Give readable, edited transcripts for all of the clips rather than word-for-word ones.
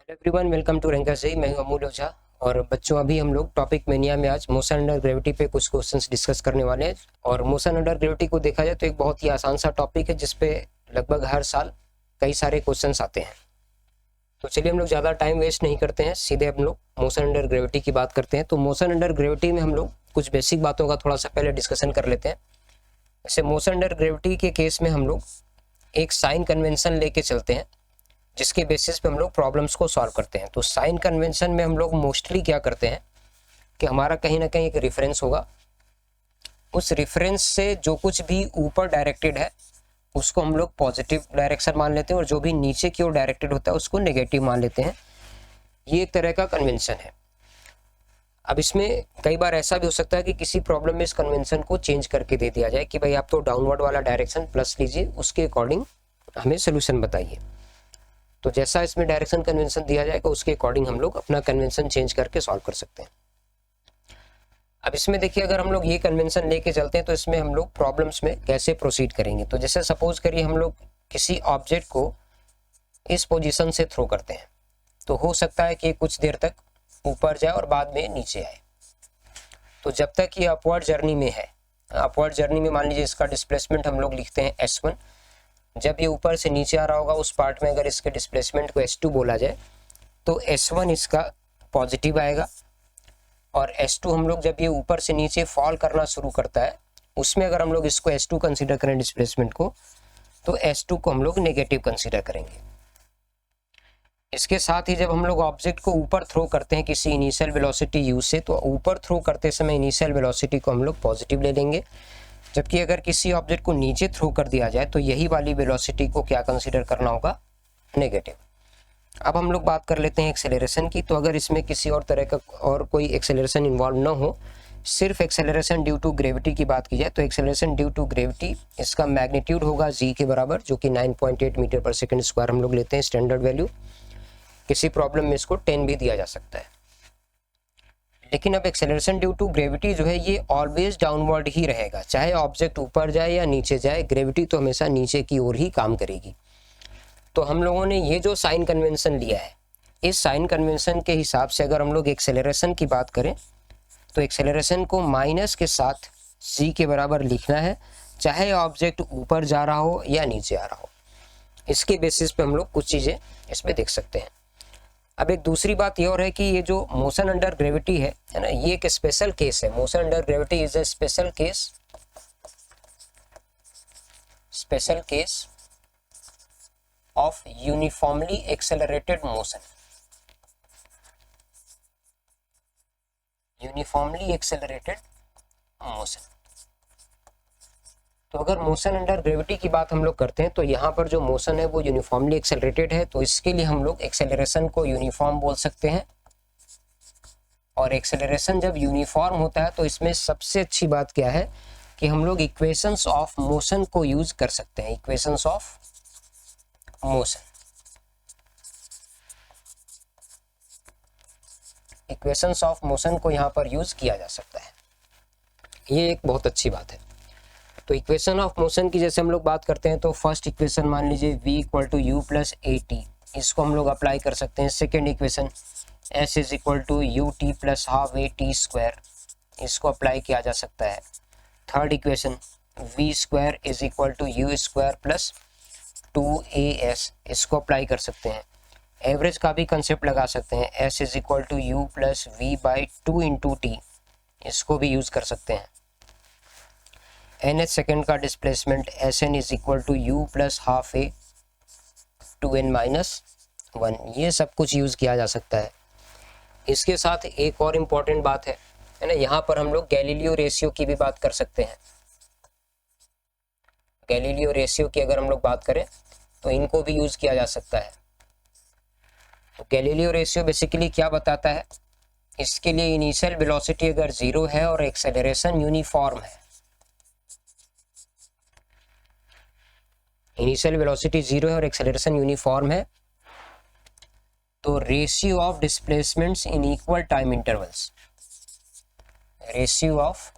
Hello everyone, welcome to rankers day. मैं हूं अमूल ओझा। और बच्चों, अभी हम लोग टॉपिक मेनिया में आज मोशन अंडर ग्रेविटी पे कुछ क्वेश्चंस डिस्कस करने वाले हैं। और मोशन अंडर ग्रेविटी को देखा जाए तो एक बहुत ही आसान सा टॉपिक है जिसपे लगभग हर साल कई सारे क्वेश्चंस आते हैं। तो चलिए हम लोग ज़्यादा टाइम वेस्ट नहीं करते हैं, सीधे हम लोग मोशन अंडर ग्रेविटी की बात करते हैं। तो मोशन अंडर ग्रेविटी में हम लोग कुछ बेसिक बातों का थोड़ा सा पहले डिस्कशन कर लेते हैं। जैसे मोशन अंडर ग्रेविटी के केस में हम लोग एक साइन कन्वेंशन लेके चलते हैं जिसके बेसिस पे हम लोग प्रॉब्लम्स को सॉल्व करते हैं। तो साइन कन्वेंशन में हम लोग मोस्टली क्या करते हैं कि हमारा कहीं ना कहीं एक रेफरेंस होगा, उस रेफरेंस से जो कुछ भी ऊपर डायरेक्टेड है उसको हम लोग पॉजिटिव डायरेक्शन मान लेते हैं और जो भी नीचे की ओर डायरेक्टेड होता है उसको नेगेटिव मान लेते हैं। ये एक तरह का कन्वेंशन है। अब इसमें कई बार ऐसा भी हो सकता है कि किसी प्रॉब्लम में इस कन्वेंशन को चेंज करके दे दिया जाए कि भाई आप तो डाउनवर्ड वाला डायरेक्शन प्लस लीजिए, उसके अकॉर्डिंग हमें सोल्यूशन बताइए। तो जैसा इसमें डायरेक्शन कन्वेंशन दिया जाएगा उसके अकॉर्डिंग हम लोग अपना कन्वेंशन चेंज करके सॉल्व कर सकते हैं। अब इसमें देखिए, अगर हम लोग ये कन्वेंशन लेके चलते हैं तो इसमें हम लोग प्रॉब्लम्स में कैसे प्रोसीड करेंगे। तो जैसे सपोज करिए हम लोग किसी ऑब्जेक्ट को इस पोजीशन से थ्रो करते हैं, तो हो सकता है कि कुछ देर तक ऊपर जाए और बाद में नीचे आए। तो जब तक ये अपवर्ड जर्नी में है, अपवर्ड जर्नी में मान लीजिए इसका डिस्प्लेसमेंट हम लोग लिखते हैं S1। जब ये ऊपर से नीचे आ रहा होगा उस पार्ट में अगर इसके डिस्प्लेसमेंट को S2 बोला जाए तो S1 इसका पॉजिटिव आएगा, और S2 हम लोग जब ये ऊपर से नीचे फॉल करना शुरू करता है उसमें अगर हम लोग इसको S2 कंसीडर करें डिस्प्लेसमेंट को, तो S2 को हम लोग नेगेटिव कंसीडर करेंगे। इसके साथ ही जब हम लोग ऑब्जेक्ट को ऊपर थ्रो करते हैं किसी इनिशियल वेलोसिटी u से, तो ऊपर थ्रो करते समय इनिशियल वेलोसिटी को हम लोग पॉजिटिव ले लेंगे। जबकि अगर किसी ऑब्जेक्ट को नीचे थ्रो कर दिया जाए तो यही वाली वेलोसिटी को क्या कंसीडर करना होगा, नेगेटिव। अब हम लोग बात कर लेते हैं एक्सेलरेशन की। तो अगर इसमें किसी और तरह का और कोई एक्सेलरेशन इन्वॉल्व ना हो, सिर्फ एक्सेलरेशन ड्यू टू ग्रेविटी की बात की जाए, तो एक्सेलरेशन ड्यू टू ग्रेविटी इसका मैग्नीट्यूड होगा g के बराबर, जो कि 9.8 मीटर पर सेकंड स्क्वायर हम लोग लेते हैं स्टैंडर्ड वैल्यू। किसी प्रॉब्लम में इसको 10 भी दिया जा सकता है। लेकिन अब एक्सेलरेशन ड्यू टू ग्रेविटी जो है ये ऑलवेज डाउनवर्ड ही रहेगा, चाहे ऑब्जेक्ट ऊपर जाए या नीचे जाए, ग्रेविटी तो हमेशा नीचे की ओर ही काम करेगी। तो हम लोगों ने ये जो साइन कन्वेंशन लिया है, इस साइन कन्वेंशन के हिसाब से अगर हम लोग एक्सेलरेशन की बात करें तो एक्सेलरेशन को माइनस के साथ c के बराबर लिखना है, चाहे ऑब्जेक्ट ऊपर जा रहा हो या नीचे आ रहा हो। इसके बेसिस पे हम लोग कुछ चीज़ें इसमें देख सकते हैं। अब एक दूसरी बात ये और है कि ये जो मोशन अंडर ग्रेविटी है ना, ये एक स्पेशल केस है। Motion under gravity is a special case of uniformly accelerated motion. Uniformly accelerated motion. तो अगर मोशन अंडर ग्रेविटी की बात हम लोग करते हैं तो यहाँ पर जो मोशन है वो यूनिफॉर्मली एक्सेलरेटेड है, तो इसके लिए हम लोग एक्सेलरेशन को यूनिफॉर्म बोल सकते हैं। और एक्सेलरेशन जब यूनिफॉर्म होता है तो इसमें सबसे अच्छी बात क्या है कि हम लोग इक्वेशंस ऑफ मोशन को यूज कर सकते हैं। Equations of motion, equations of motion को यहाँ पर यूज किया जा सकता है। ये एक बहुत अच्छी बात है। तो इक्वेशन ऑफ मोशन की जैसे हम लोग बात करते हैं तो फर्स्ट इक्वेशन मान लीजिए v equal to u plus a t, इसको हम लोग अप्लाई कर सकते हैं। Second equation s is equal to u t plus half a t square, इसको अप्लाई किया जा सकता है। Third equation v square is equal to u square plus 2as, इसको अप्लाई कर सकते हैं। एवरेज का भी कंसेप्ट लगा सकते हैं, s is equal to u plus v by 2 into t, इसको भी यूज कर सकते हैं। nth सेकेंड का displacement sn is equal to u plus half a 2n minus 1, ये सब कुछ यूज किया जा सकता है। इसके साथ एक और इम्पॉर्टेंट बात है ना, यहाँ पर हम लोग गैलीलियो रेशियो की भी बात कर सकते हैं। गैलीलियो रेशियो की अगर हम लोग बात करें तो इनको भी यूज किया जा सकता है। तो गैलीलियो रेशियो बेसिकली क्या बताता है, इसके लिए इनिशियल वेलोसिटी अगर 0 है और एक्सेलरेशन यूनिफॉर्म है, इनिशियल वेलोसिटी 0 है और एक्सेलरेशन यूनिफॉर्म है, तो ratio of displacements in equal time intervals, ratio of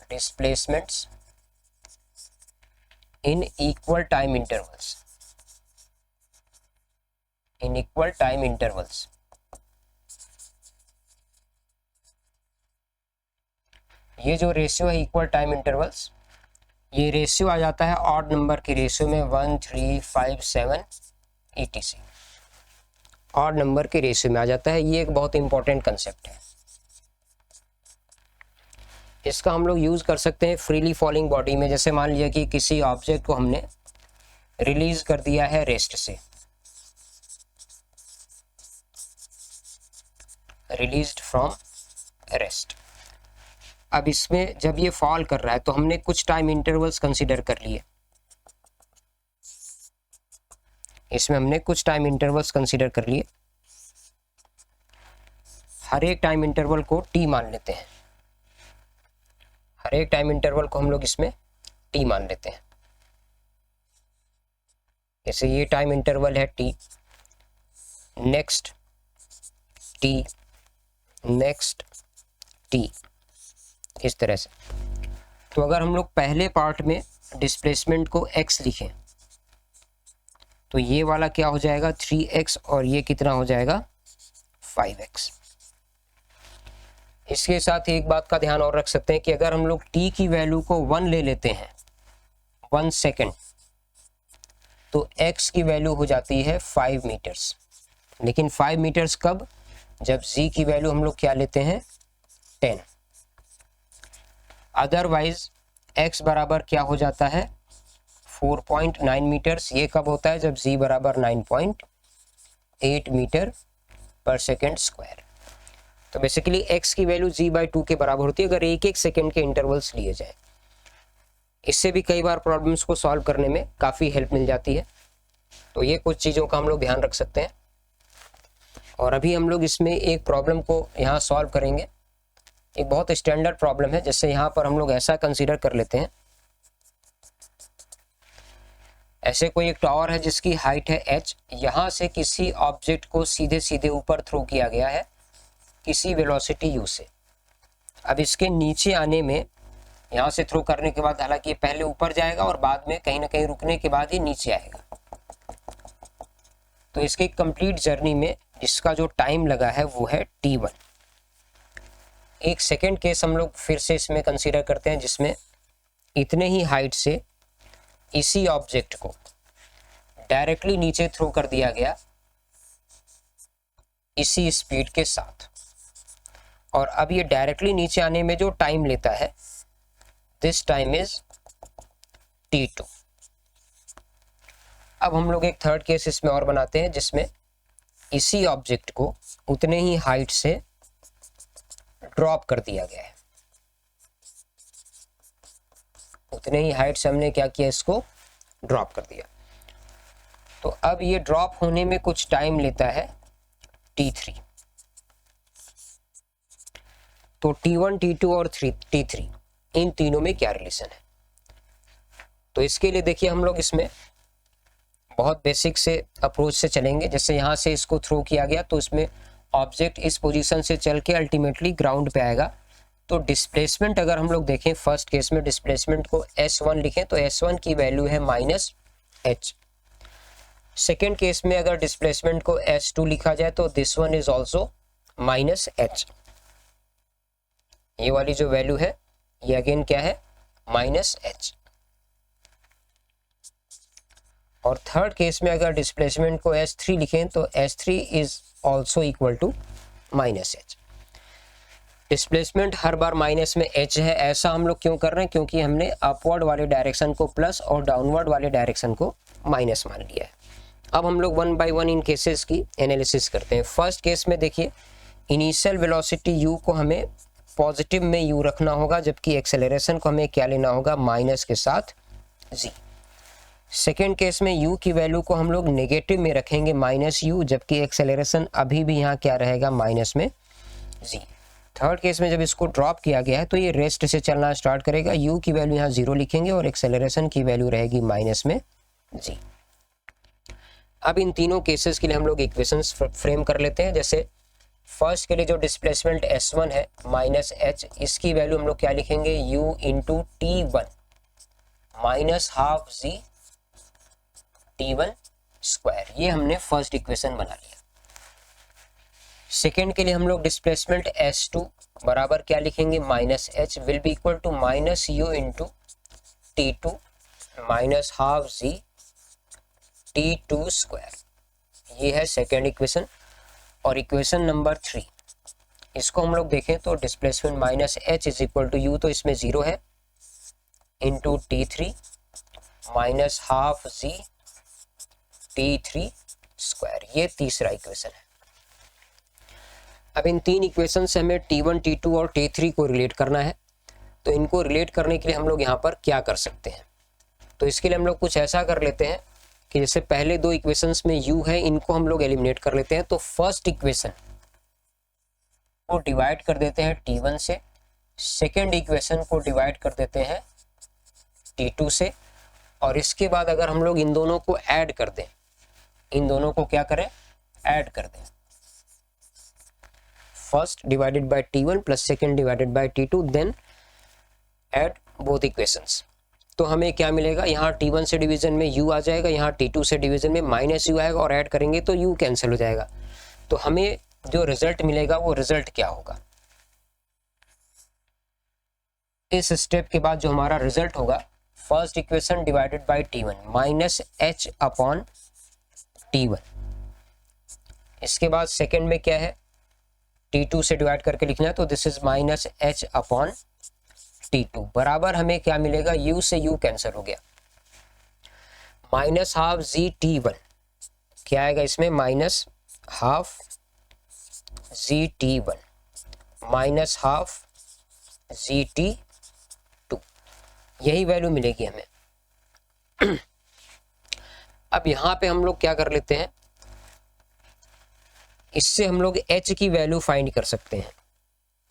displacements in equal time intervals, in equal time intervals. ये जो रेशियो है इक्वल टाइम इंटरवल्स, ये रेशियो आ जाता है ऑड नंबर के रेशियो में 1, 3, 5, 7 etc। ऑड नंबर के रेशियो में आ जाता है। ये एक बहुत इंपॉर्टेंट कंसेप्ट है। इसका हम लोग यूज कर सकते हैं फ्रीली फॉलिंग बॉडी में। जैसे मान लिया कि किसी ऑब्जेक्ट को हमने रिलीज कर दिया है रेस्ट से, रिलीज्ड फ्रॉम रेस्ट। अब इसमें जब ये फॉल कर रहा है तो हमने कुछ टाइम इंटरवल्स कंसीडर कर लिए। इसमें हमने कुछ टाइम इंटरवल्स कंसीडर कर लिए। हर एक टाइम इंटरवल को टी मान लेते हैं। हर एक टाइम इंटरवल को हम लोग इसमें टी मान लेते हैं। जैसे ये टाइम इंटरवल है T, next T, next T, इस तरह से। तो अगर हम लोग पहले पार्ट में डिस्प्लेसमेंट को x लिखें तो ये वाला क्या हो जाएगा 3x और ये कितना हो जाएगा 5x। इसके साथ एक बात का ध्यान और रख सकते हैं कि अगर हम लोग t की वैल्यू को 1 ले लेते हैं 1 सेकेंड, तो x की वैल्यू हो जाती है 5 मीटर्स। लेकिन 5 मीटर्स कब? जब z की वैल्यू हम लोग क्या लेते हैं 10। अदरवाइज x बराबर क्या हो जाता है 4.9 मीटर्स। ये कब होता है? जब z बराबर 9.8 मीटर पर सेकेंड स्क्वायर। तो बेसिकली x की वैल्यू z/2 के बराबर होती है अगर एक एक सेकेंड के इंटरवल्स लिए जाए। इससे भी कई बार प्रॉब्लम्स को सॉल्व करने में काफ़ी हेल्प मिल जाती है। तो ये कुछ चीज़ों का हम लोग ध्यान रख सकते हैं। और अभी हम लोग इसमें एक प्रॉब्लम को यहाँ सॉल्व करेंगे। एक बहुत स्टैंडर्ड प्रॉब्लम है। जैसे यहाँ पर हम लोग ऐसा कंसीडर कर लेते हैं, ऐसे कोई एक टावर है जिसकी हाइट है h। यहाँ से किसी ऑब्जेक्ट को सीधे सीधे ऊपर थ्रो किया गया है किसी वेलोसिटी u से। अब इसके नीचे आने में, यहाँ से थ्रो करने के बाद, हालांकि ये पहले ऊपर जाएगा और बाद में कहीं ना कहीं रुकने के बाद ये नीचे आएगा। तो इसकी कंप्लीट जर्नी में इसका जो टाइम लगा है वो है t1। एक सेकेंड केस हम लोग फिर से इसमें कंसीडर करते हैं जिसमें इतने ही हाइट से इसी ऑब्जेक्ट को डायरेक्टली नीचे थ्रो कर दिया गया इसी स्पीड के साथ। और अब ये डायरेक्टली नीचे आने में जो टाइम लेता है, दिस टाइम इज t2। अब हम लोग एक थर्ड केस इसमें और बनाते हैं जिसमें इसी ऑब्जेक्ट को उतने ही हाइट से ड्रॉप कर दिया गया है। उतने ही हाइट से हमने क्या किया, इसको ड्रॉप कर दिया। तो अब ये ड्रॉप होने में कुछ टाइम लेता है t3। तो t1, t2 और t3 इन तीनों में क्या रिलेशन है? तो इसके लिए देखिए हम लोग इसमें बहुत बेसिक से अप्रोच से चलेंगे। जैसे यहाँ से इसको थ्रो किया गया तो इसमें ऑब्जेक्ट इस पोजीशन से चल के अल्टीमेटली ग्राउंड पे आएगा। तो डिस्प्लेसमेंट अगर हम लोग देखें, फर्स्ट केस में डिस्प्लेसमेंट को s1 लिखें तो s1 की वैल्यू है -h। सेकेंड केस में अगर डिस्प्लेसमेंट को s2 लिखा जाए तो this one is also -h। ये वाली जो वैल्यू है ये अगेन क्या है, -h। और थर्ड केस में अगर डिस्प्लेसमेंट को s3 लिखें तो s3 is also equal to -h। Displacement हर बार माइनस में h है। ऐसा हम लोग क्यों कर रहे हैं? क्योंकि हमने अपवर्ड वाले डायरेक्शन को प्लस और डाउनवर्ड वाले डायरेक्शन को माइनस मान लिया है। अब हम लोग 1 बाय 1 इन केसेस की एनालिसिस करते हैं। फर्स्ट केस में देखिए, इनिशियल वेलोसिटी u को हमें पॉजिटिव में u रखना होगा, जबकि एक्सेलरेशन को हमें क्या लेना होगा, माइनस के साथ g। सेकेंड केस में u की वैल्यू को हम लोग नेगेटिव में रखेंगे -u, जबकि एक्सेलरेशन अभी भी यहाँ क्या रहेगा, माइनस में g। थर्ड केस में जब इसको ड्रॉप किया गया है तो ये रेस्ट से चलना स्टार्ट करेगा। u की वैल्यू यहाँ 0 लिखेंगे और एक्सेलरेशन की वैल्यू रहेगी माइनस में g। अब इन तीनों केसेस के लिए हम लोग इक्वेशंस फ्रेम कर लेते हैं। जैसे फर्स्ट के लिए जो डिस्प्लेसमेंट s1 है -h, इसकी वैल्यू हम लोग क्या लिखेंगे, u into t1 -12 g t1 square. ये हमने फर्स्ट इक्वेशन बना लिया। सेकेंड के लिए हम लोग डिस्प्लेसमेंट S2 बराबर क्या लिखेंगे, minus H will be equal to minus u into T2 minus half g T2 square. ये है सेकेंड इक्वेशन। और इक्वेशन नंबर 3, इसको हम लोग देखें तो displacement minus H is equal to u, तो इसमें 0 है, into T3 minus half g T3 square. ये तीसरा इक्वेशन है। अब इन तीन इक्वेशन से हमें T1, T2 और T3 को रिलेट करना है। तो इनको रिलेट करने के लिए हम लोग यहाँ पर क्या कर सकते हैं, तो इसके लिए हम लोग कुछ ऐसा कर लेते हैं कि जैसे पहले दो इक्वेशंस में u है, इनको हम लोग एलिमिनेट कर लेते हैं। तो फर्स्ट इक्वेशन को डिवाइड कर देते हैं T1 से, सेकेंड इक्वेशन को डिवाइड कर देते हैं T2 से, और इसके बाद अगर हम लोग इन दोनों को ऐड कर दें, इन दोनों को क्या करें, ऐड कर दें, first divided by T1 plus second divided by T2, then add both equations. तो हमें क्या मिलेगा, यहाँ T1 से डिवीजन में u आ जाएगा, यहाँ T2 से डिवीजन में माइनस u आएगा, और ऐड करेंगे तो u कैंसिल हो जाएगा। तो हमें जो रिजल्ट मिलेगा वो रिजल्ट क्या होगा, इस स्टेप के बाद जो हमारा रिजल्ट होगा, first equation divided by T1 minus H upon T1, इसके बाद सेकेंड में क्या है, T2 से डिवाइड करके लिखना है, तो this is minus H upon T2 बराबर हमें क्या मिलेगा, u से u कैंसिल हो गया, माइनस हाफ जी T1 क्या आएगा इसमें, माइनस हाफ जी T1 minus half g T2, यही वैल्यू मिलेगी हमें। अब यहाँ पे हम लोग क्या कर लेते हैं, इससे हम लोग h की वैल्यू फाइंड कर सकते हैं,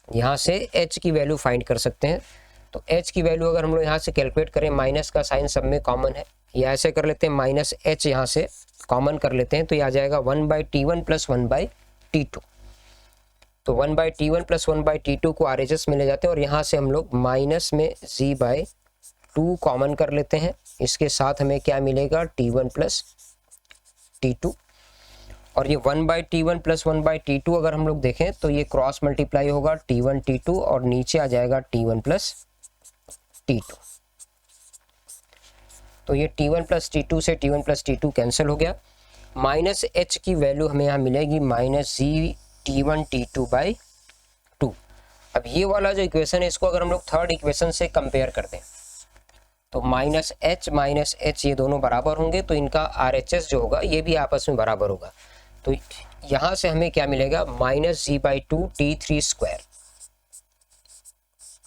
यहाँ से h की वैल्यू फाइंड कर सकते हैं। तो h की वैल्यू अगर हम लोग यहाँ से कैलकुलेट करें, माइनस का साइन सब में कॉमन है, या ऐसे कर लेते हैं, माइनस h यहाँ से कॉमन कर लेते हैं, तो ये आ जाएगा 1/T1 प्लस 1/T2। तो 1/T1 प्लस 1/T2 को RHS में ले जाते हैं, और यहाँ से हम लोग माइनस में z/2 कॉमन कर लेते हैं। इसके साथ हमें क्या मिलेगा, T1 प्लस T2, और ये 1/T1 प्लस 1/T2 अगर हम लोग देखें तो ये क्रॉस मल्टीप्लाई होगा T1 T2, और नीचे आ जाएगा T1 प्लस T2। तो ये T1 प्लस T2 से T1 प्लस T2 कैंसिल हो गया। माइनस h की वैल्यू हमें यहाँ मिलेगी minus ji T1 T2 by 2। अब ये वाला जो इक्वेशन है, इसको अगर हम लोग थर्ड इक्वेशन से कंपेयर कर दें, तो माइनस h ये दोनों बराबर होंगे, तो इनका RHS जो होगा ये भी आपस में बराबर होगा। तो यहाँ से हमें क्या मिलेगा, minus g/2 T3 square,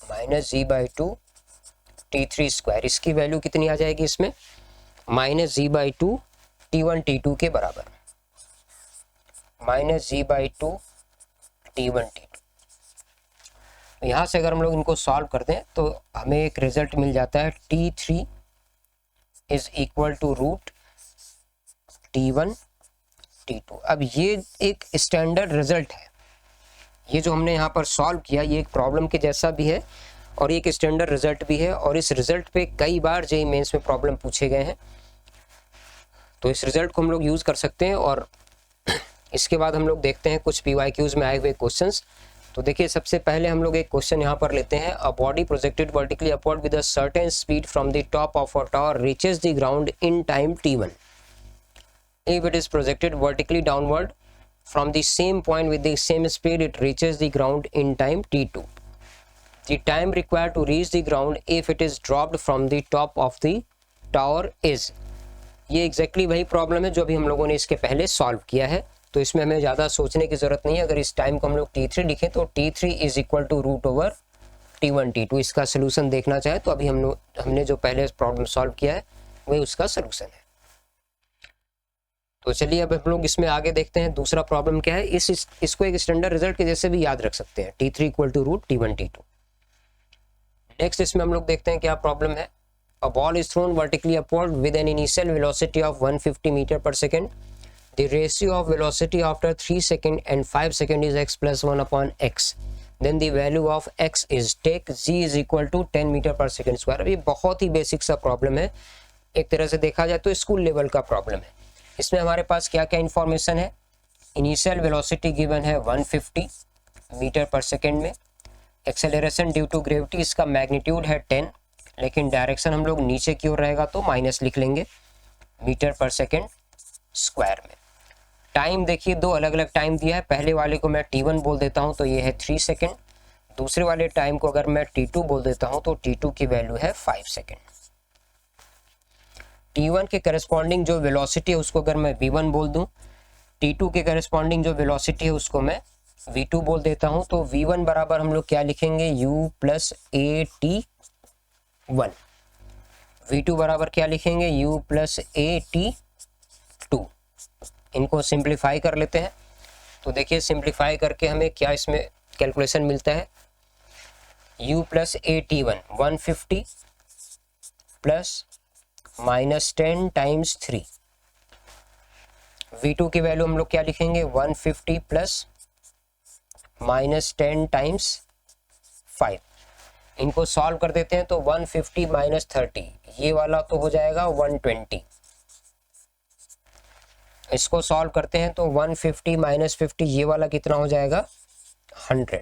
minus g/2 T3 square, इसकी वैल्यू कितनी आ जाएगी इसमें, माइनस g/2 T1 T2 के बराबर, माइनस g/2 T1 T2। यहाँ से अगर हम लोग इनको सॉल्व कर दें तो हमें एक रिजल्ट मिल जाता है, T3 is equal to root T1 T2। अब ये एक स्टैंडर्ड रिजल्ट है, ये जो हमने यहाँ पर सॉल्व किया ये एक प्रॉब्लम के जैसा भी है और एक स्टैंडर्ड रिजल्ट भी है, और इस रिजल्ट पे कई बार जेईई मेंस में प्रॉब्लम पूछे गए हैं। तो इस रिजल्ट को हम लोग यूज़ कर सकते हैं। और इसके बाद हम लोग देखते हैं कुछ PYQs में आए हुए क्वेश्चंस। तो देखिए, सबसे पहले हम लोग एक क्वेश्चन यहाँ पर लेते हैं, a body projected vertically upward with a certain speed from the top of a tower reaches the ground in time T1 if it is projected vertically downward from the same point with the same speed it reaches the ground in time T2. The time required to reach the ground if it is dropped from the top of the tower is। ये exactly वही problem है जो अभी हम लोगों ने इसके पहले सॉल्व किया है, तो इसमें हमें ज़्यादा सोचने की ज़रूरत नहीं है। अगर इस टाइम को हम लोग T3 लिखें तो T3 is equal to root over T1 T2। इसका सोल्यूशन देखना चाहे तो अभी हमने जो पहले प्रॉब्लम सॉल्व किया है वही उसका सोल्यूशन है। तो चलिए अब हम लोग इसमें आगे देखते हैं दूसरा प्रॉब्लम क्या है। इसको एक स्टैंडर्ड रिजल्ट के जैसे भी याद रख सकते हैं, T3 equal to root T1 T2। Next इसमें हम लोग देखते हैं क्या प्रॉब्लम है। A ball is thrown vertically upward with an initial velocity of 150 metre per second. The ratio of velocity after 3 second and 5 second is x plus 1 upon x। Then the value of x is take g is equal to 10 metre per second square. अभी बहुत ही basic सा problem है, एक तरह से देखा जाए तो स्कूल लेवल का प्रॉब्लम है। इसमें हमारे पास क्या क्या इंफॉर्मेशन है। इनिशियल वेलोसिटी गिवन है 150 मीटर पर सेकेंड में। एक्सेलरेशन ड्यू टू ग्रेविटी, इसका मैग्नीट्यूड है 10, लेकिन डायरेक्शन हम लोग नीचे की ओर रहेगा तो माइनस लिख लेंगे, मीटर पर सेकेंड स्क्वायर में। टाइम देखिए दो अलग अलग टाइम दिया है। पहले वाले को मैं T1 बोल देता हूँ तो ये है 3 सेकेंड। दूसरे वाले टाइम को अगर मैं T2 बोल देता हूँ तो T2 की वैल्यू है 5 सेकेंड। T1 के करस्पॉन्डिंग जो वेलोसिटी है उसको अगर मैं V1 बोल दूं, T2 के करस्पॉन्डिंग जो वेलोसिटी है उसको मैं V2 बोल देता हूं, तो V1 बराबर हम लोग क्या लिखेंगे, U प्लस AT1। V2 बराबर क्या लिखेंगे, U प्लस AT2। इनको सिंप्लीफाई कर लेते हैं। तो देखिए सिंप्लीफाई करके हमें क्या इसमें कैलकुलेशन मिलता है, U plus AT1 150 plus -10 times 3। V2 की वैल्यू हम लोग क्या लिखेंगे, 150 प्लस -10 टाइम्स 5। इनको सॉल्व कर देते हैं तो 150 माइनस 30, ये वाला तो हो जाएगा 120। इसको सॉल्व करते हैं तो 150 माइनस 50, ये वाला कितना हो जाएगा 100।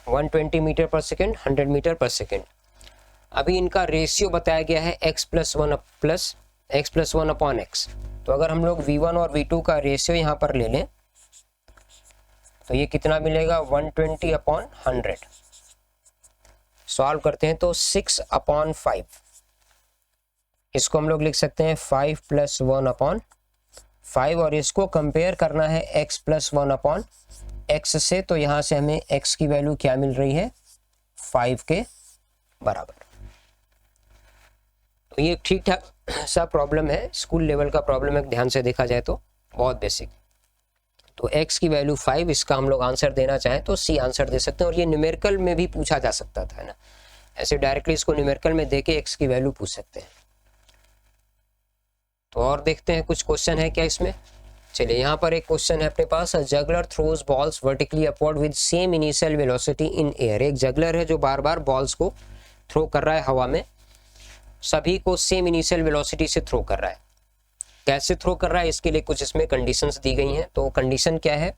120 metre per second, 100 metre per second. अभी इनका रेशियो बताया गया है x plus one upon x. तो अगर हम लोग V1 और V2 का रेशियो यहाँ पर ले लें तो ये कितना मिलेगा, 120 अपॉन 100। सॉल्व करते हैं तो 6 अपॉन 5, इसको हम लोग लिख सकते हैं 5 प्लस 1 अपॉन 5। और इसको कंपेयर करना है x प्लस 1 अपॉन एक्स से, तो यहाँ से हमें x की वैल्यू क्या मिल रही है, 5 के बराबर। तो ये ठीक ठाक सा प्रॉब्लम है, स्कूल लेवल का प्रॉब्लम है, ध्यान से देखा जाए तो बहुत बेसिक। तो x की वैल्यू 5, इसका हम लोग आंसर देना चाहें तो C आंसर दे सकते हैं। और ये न्यूमेरिकल में भी पूछा जा सकता था, है ना, ऐसे डायरेक्टली इसको न्यूमेरिकल में देके x की वैल्यू पूछ सकते हैं। तो और देखते हैं कुछ क्वेश्चन है क्या इसमें। चलिए यहाँ पर एक क्वेश्चन है अपने पास, juggler throws balls vertically upward with same initial velocity in air. एक जगलर है जो बार बार बॉल्स को थ्रो कर रहा है हवा में, सभी को सेम इनिशियल वेलोसिटी से थ्रो कर रहा है। कैसे थ्रो कर रहा है, इसके लिए कुछ इसमें कंडीशंस दी गई हैं। तो कंडीशन क्या है,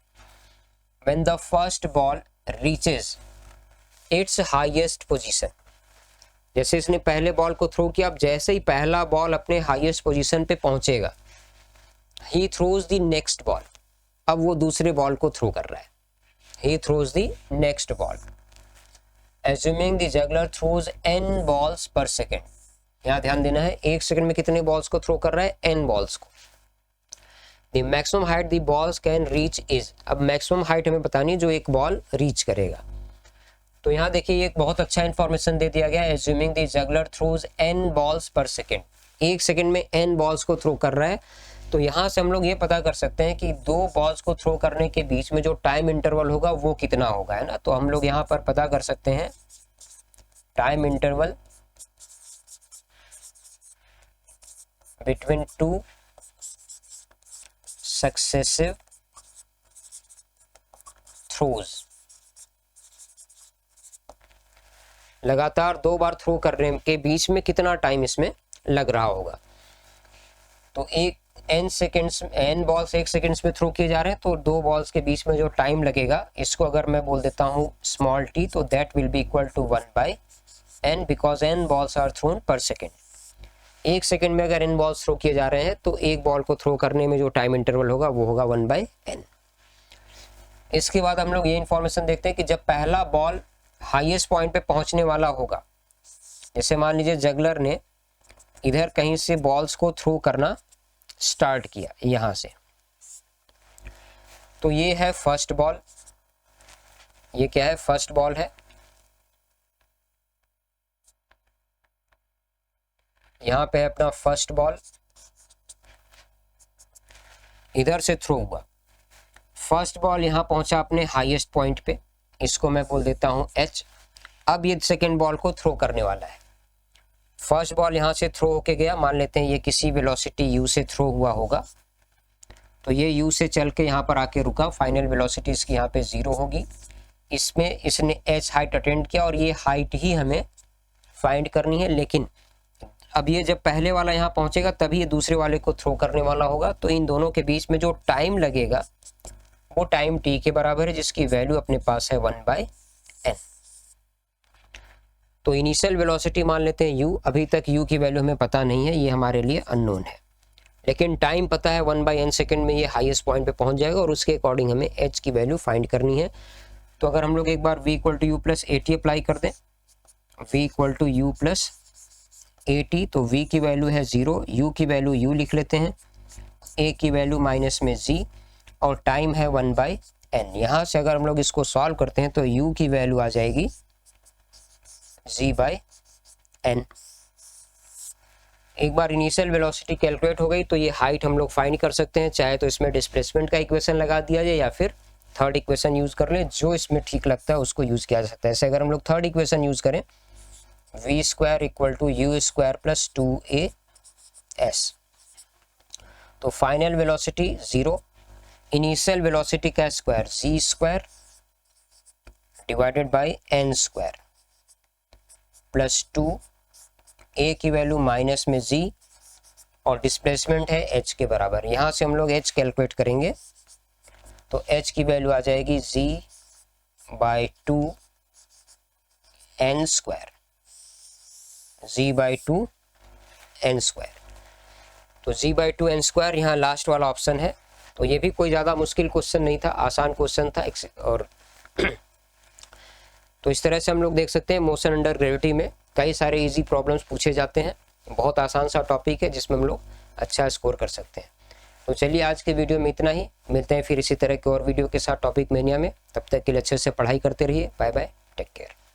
when the first ball reaches it's highest position. जैसे इसने पहले बॉल को थ्रो किया, अब जैसे ही पहला बॉल अपने हाईएस्ट पोजीशन पे पहुंचेगा, he throws the next ball. अब वो दूसरे बॉल को थ्रो कर रहा है, he throws the next ball. Assuming the juggler throws n balls पर सेकेंड। यहाँ ध्यान देना है, एक सेकंड में कितने बॉल्स को थ्रो कर रहा है, n बॉल्स को। The maximum height the balls can reach is. अब मैक्सिमम हाइट हमें बतानी है जो एक बॉल रीच करेगा। तो यहाँ देखिए एक बहुत अच्छा इंफॉर्मेशन दे दिया गया है, assuming the juggler throws n balls पर सेकेंड। एक सेकंड में n बॉल्स को थ्रो कर रहा है। तो यहाँ से हम लोग ये पता कर सकते हैं कि दो बॉल्स को थ्रो करने के बीच में जो टाइम इंटरवल होगा वो कितना होगा, है ना। तो हम लोग यहाँ पर पता कर सकते हैं time interval between two successive throws. लगातार दो बार थ्रो करने के बीच में कितना टाइम इसमें लग रहा होगा। तो एक n बॉल्स एक सेकेंड्स में थ्रो किए जा रहे हैं, तो दो बॉल्स के बीच में जो टाइम लगेगा, इसको अगर मैं बोल देता हूँ स्मॉल t, तो that will be equal to 1/n, because n balls are thrown per second. एक सेकेंड में अगर n बॉल्स थ्रो किए जा रहे हैं तो एक बॉल को थ्रो करने में जो टाइम इंटरवल होगा वो होगा 1/n। इसके बाद हम लोग ये इंफॉर्मेशन देखते हैं कि जब पहला बॉल हाईएस्ट पॉइंट पे पहुंचने वाला होगा, जैसे मान लीजिए जगलर ने इधर कहीं से बॉल्स को थ्रो करना स्टार्ट किया यहां से, तो ये है फर्स्ट बॉल, ये क्या है, फर्स्ट बॉल है। यहां पे है अपना फर्स्ट बॉल, इधर से थ्रो हुआ। फर्स्ट बॉल यहां पहुंचा अपने हाईएस्ट पॉइंट पे, इसको मैं बोल देता हूं H। अब ये सेकेंड बॉल को थ्रो करने वाला है। फर्स्ट बॉल यहां से थ्रो होके गया, मान लेते हैं ये किसी वेलोसिटी u से थ्रो हुआ होगा, तो ये u से चल के यहाँ पर आके रुका। फाइनल वेलोसिटी इसकी यहाँ पे 0 होगी। इसमें इसने h हाइट अटेंड किया और ये हाइट ही हमें फाइंड करनी है। लेकिन अब ये जब पहले वाला यहाँ पहुंचेगा तभी ये दूसरे वाले को थ्रो करने वाला होगा, तो इन दोनों के बीच में जो टाइम लगेगा वो टाइम t के बराबर है, जिसकी वैल्यू अपने पास है 1/n। तो इनिशियल वेलोसिटी मान लेते हैं u, अभी तक u की वैल्यू हमें पता नहीं है, ये हमारे लिए अननोन है, लेकिन टाइम पता है 1/n सेकेंड में ये हाईएस्ट पॉइंट पे पहुंच जाएगा और उसके अकॉर्डिंग हमें h की वैल्यू फाइंड करनी है। तो अगर हम लोग एक बार v = u + at अप्लाई कर दें, v = u + at, तो v की वैल्यू है 0, u की वैल्यू u लिख लेते हैं, a की वैल्यू माइनस में g और टाइम है 1/n। यहाँ से अगर हम लोग इसको सॉल्व करते हैं तो u की वैल्यू आ जाएगी g/n। एक बार इनिशियल वेलोसिटी कैलकुलेट हो गई तो ये हाइट हम लोग फाइंड कर सकते हैं, चाहे तो इसमें डिस्प्लेसमेंट का इक्वेशन लगा दिया जाए या फिर थर्ड इक्वेशन यूज़ कर लें, जो इसमें ठीक लगता है उसको यूज़ किया जा सकता है। ऐसे अगर हम लोग थर्ड इक्वेशन यूज़ करें, v² = u² + 2as, तो फाइनल वेलोसिटी 0, इनिशियल वेलोसिटी का स्क्वायर g² / n² + 2, a की वैल्यू माइनस में g और डिस्प्लेसमेंट है h के बराबर। यहाँ से हम लोग h कैलकुलेट करेंगे तो h की वैल्यू आ जाएगी g/2 n², g/2 n²। तो g/2 n² यहाँ लास्ट वाला ऑप्शन है। तो ये भी कोई ज़्यादा मुश्किल क्वेश्चन नहीं था, आसान क्वेश्चन था। और तो इस तरह से हम लोग देख सकते हैं मोशन अंडर ग्रेविटी में कई सारे इजी प्रॉब्लम्स पूछे जाते हैं। बहुत आसान सा टॉपिक है जिसमें हम लोग अच्छा स्कोर कर सकते हैं। तो चलिए आज के वीडियो में इतना ही, मिलते हैं फिर इसी तरह के और वीडियो के साथ टॉपिक मेनिया में। तब तक के लिए अच्छे से पढ़ाई करते रहिए। Bye bye, take care.